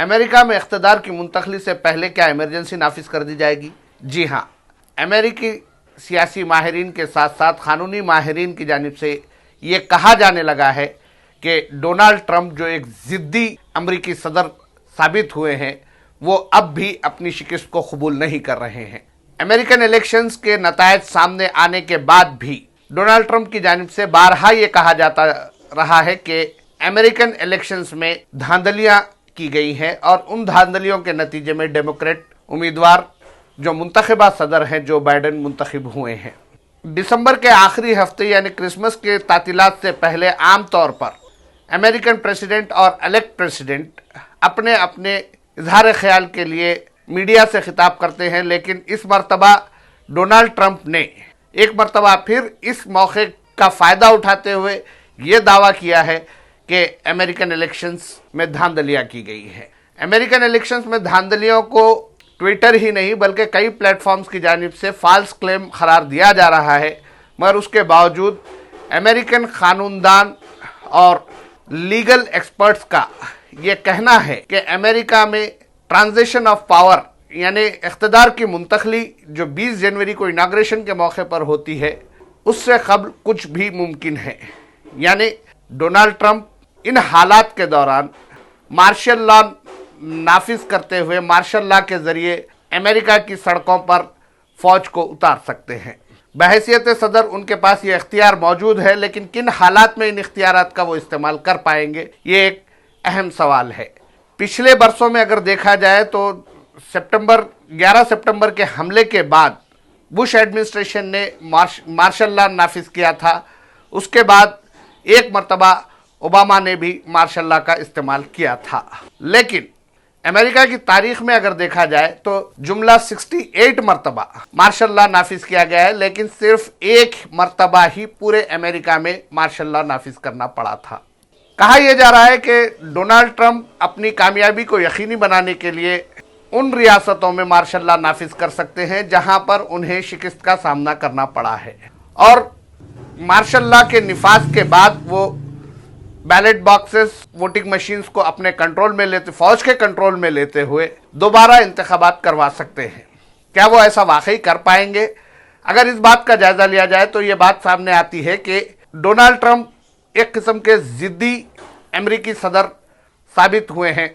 امریکہ میں اقتدار کی منتقلی سے پہلے کیا ایمرجنسی نافذ کر دی جائے گی؟ جی ہاں، امریکی سیاسی ماہرین کے ساتھ ساتھ قانونی ماہرین کی جانب سے یہ کہا جانے لگا ہے کہ ڈونالڈ ٹرمپ جو ایک ضدی امریکی صدر ثابت ہوئے ہیں وہ اب بھی اپنی شکست کو قبول نہیں کر رہے ہیں۔ امریکن الیکشنز کے نتائج سامنے آنے کے بعد بھی ڈونالڈ ٹرمپ کی جانب سے بارہا یہ کہا جاتا رہا ہے کہ امریکن الیکشنز میں دھاندلیاں کی گئی ہیں اور ان دھاندلیوں کے نتیجے میں ڈیموکریٹ امیدوار جو منتخبہ صدر ہیں جو بائیڈن منتخب ہوئے ہیں۔ دسمبر کے آخری ہفتے یعنی کرسمس کے تعطیلات سے پہلے عام طور پر امریکن پریزیڈنٹ اور الیکٹ پریزیڈنٹ اپنے اظہار خیال کے لیے میڈیا سے خطاب کرتے ہیں، لیکن اس مرتبہ ڈونالڈ ٹرمپ نے ایک مرتبہ پھر اس موقع کا فائدہ اٹھاتے ہوئے یہ دعویٰ کیا ہے کہ امریکن الیکشنز میں دھاندلیاں کی گئی ہیں۔ امریکن الیکشنز میں دھاندلیوں کو ٹویٹر ہی نہیں بلکہ کئی پلیٹ فارمز کی جانب سے فالس کلیم قرار دیا جا رہا ہے، مگر اس کے باوجود امریکن قانوندان اور لیگل ایکسپرٹس کا یہ کہنا ہے کہ امریکہ میں ٹرانزیشن آف پاور یعنی اقتدار کی منتقلی جو 20 جنوری کو اناگریشن کے موقع پر ہوتی ہے اس سے قبل کچھ بھی ممکن ہے، یعنی ڈونالڈ ٹرمپ ان حالات کے دوران مارشل لا نافذ کرتے ہوئے مارشل لا کے ذریعے امریکہ کی سڑکوں پر فوج کو اتار سکتے ہیں۔ بحیثیت صدر ان کے پاس یہ اختیار موجود ہے، لیکن کن حالات میں ان اختیارات کا وہ استعمال کر پائیں گے یہ ایک اہم سوال ہے۔ پچھلے برسوں میں اگر دیکھا جائے تو 11 سپٹمبر کے حملے کے بعد بش ایڈمنسٹریشن نے مارشل لا نافذ کیا تھا، اس کے بعد ایک مرتبہ اوباما نے بھی مارشل لا کا استعمال کیا تھا، لیکن امریکہ کی تاریخ میں اگر دیکھا جائے تو جملہ 68 مرتبہ مارشل لا نافذ کیا گیا ہے، لیکن صرف ایک مرتبہ ہی پورے امریکہ میں مارشل لا نافذ کرنا پڑا تھا۔ کہا یہ جا رہا ہے کہ ڈونالڈ ٹرمپ اپنی کامیابی کو یقینی بنانے کے لیے ان ریاستوں میں مارشل لا نافذ کر سکتے ہیں جہاں پر انہیں شکست کا سامنا کرنا پڑا ہے، اور مارشل لا کے نفاذ کے بعد وہ بیلٹ باکسز ووٹنگ مشینز کو اپنے کنٹرول میں لیتے فوج کے کنٹرول میں لیتے ہوئے دوبارہ انتخابات کروا سکتے ہیں۔ کیا وہ ایسا واقعی کر پائیں گے؟ اگر اس بات کا جائزہ لیا جائے تو یہ بات سامنے آتی ہے کہ ڈونالڈ ٹرمپ ایک قسم کے ضدی امریکی صدر ثابت ہوئے ہیں،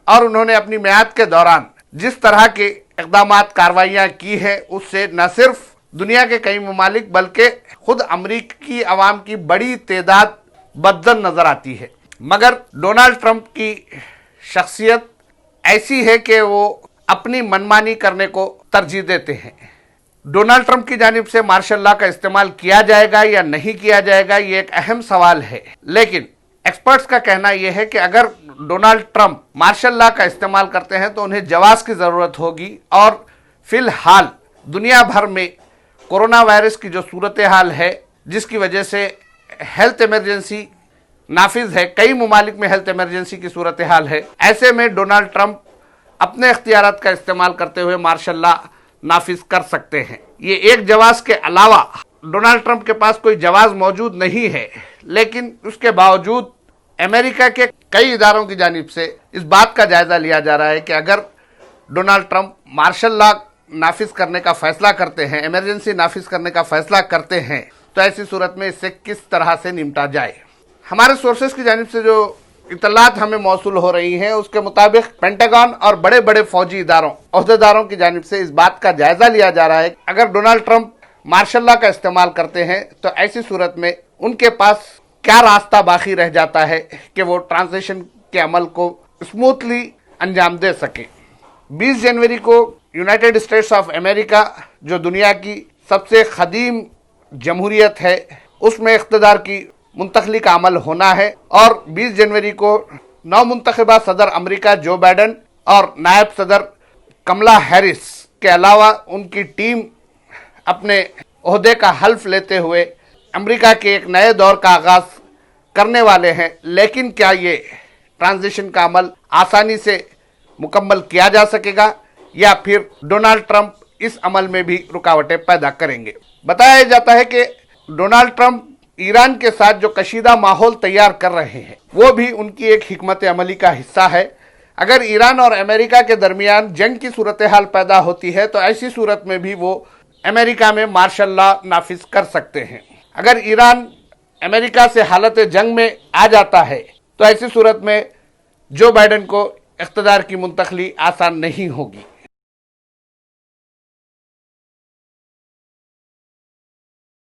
اور انہوں نے اپنی میعاد کے دوران جس طرح کے اقدامات کارروائیاں کی ہیں اس سے نہ صرف دنیا کے کئی ممالک بلکہ خود امریکی عوام کی بڑی تعداد بدظن نظر آتی ہے۔ مگر ڈونالڈ ٹرمپ کی شخصیت ایسی ہے کہ وہ اپنی منمانی کرنے کو ترجیح دیتے ہیں۔ ڈونالڈ ٹرمپ کی جانب سے مارشل لا کا استعمال کیا جائے گا یا نہیں کیا جائے گا یہ ایک اہم سوال ہے، لیکن ایکسپرٹس کا کہنا یہ ہے کہ اگر ڈونالڈ ٹرمپ مارشل لا کا استعمال کرتے ہیں تو انہیں جواز کی ضرورت ہوگی، اور فی الحال دنیا بھر میں کورونا وائرس کی جو صورتحال ہے جس کی وجہ سے ہیلتھ ایمرجنسی نافذ ہے، کئی ممالک میں ہیلتھ ایمرجنسی کی صورتحال ہے، ایسے میں ڈونالڈ ٹرمپ اپنے اختیارات کا استعمال کرتے ہوئے مارشل لا نافذ کر سکتے ہیں۔ یہ ایک جواز کے علاوہ ڈونالڈ ٹرمپ کے پاس کوئی جواز موجود نہیں ہے، لیکن اس کے باوجود امریکہ کے کئی اداروں کی جانب سے اس بات کا جائزہ لیا جا رہا ہے کہ اگر ڈونالڈ ٹرمپ مارشل لا نافذ کرنے کا فیصلہ کرتے ہیں، ایمرجنسی نافذ کرنے کا فیصلہ کرتے ہیں، تو ایسی صورت میں اس سے کس طرح سے نمٹا جائے۔ ہمارے سورسز کی جانب سے جو اطلاعات ہمیں موصول ہو رہی ہیں اس کے مطابق پینٹاگن اور بڑے بڑے فوجی اداروں عہدیداروں کی جانب سے اس بات کا جائزہ لیا جا رہا ہے کہ اگر ڈونالڈ ٹرمپ مارشل لا کا استعمال کرتے ہیں تو ایسی صورت میں ان کے پاس کیا راستہ باقی رہ جاتا ہے کہ وہ ٹرانزیشن کے عمل کو اسموتھلی انجام دے سکیں۔ 20 جنوری کو یونائٹڈ اسٹیٹس آف امریکہ جو دنیا کی سب سے قدیم جمہوریت ہے اس میں اقتدار کی منتقلی کا عمل ہونا ہے، اور 20 جنوری کو نو منتخبہ صدر امریکہ جو بائیڈن اور نائب صدر کملا ہیرس کے علاوہ ان کی ٹیم اپنے عہدے کا حلف لیتے ہوئے امریکہ کے ایک نئے دور کا آغاز کرنے والے ہیں۔ لیکن کیا یہ ٹرانزیشن کا عمل آسانی سے مکمل کیا جا سکے گا یا پھر ڈونالڈ ٹرمپ اس عمل میں بھی رکاوٹیں پیدا کریں گے؟ بتایا جاتا ہے کہ ڈونالڈ ٹرمپ ایران کے ساتھ جو کشیدہ ماحول تیار کر رہے ہیں وہ بھی ان کی ایک حکمت عملی کا حصہ ہے۔ اگر ایران اور امریکہ کے درمیان جنگ کی صورتحال پیدا ہوتی ہے تو ایسی صورت میں بھی وہ امریکہ میں مارشل لا نافذ کر سکتے ہیں۔ اگر ایران امریکہ سے حالت جنگ میں آ جاتا ہے تو ایسی صورت میں جو بائیڈن کو اقتدار کی منتقلی آسان نہیں ہوگی۔